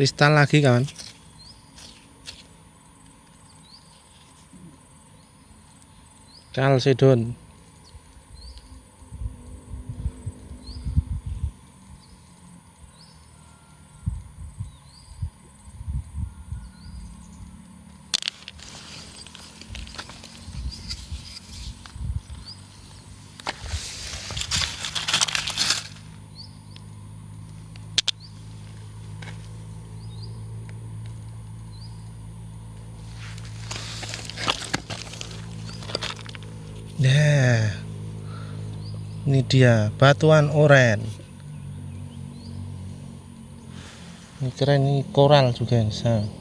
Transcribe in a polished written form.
Kristal lagi kawan. Chalcedon. Nah, ini dia batuan oren. Ini keren, ini koral juga bisa.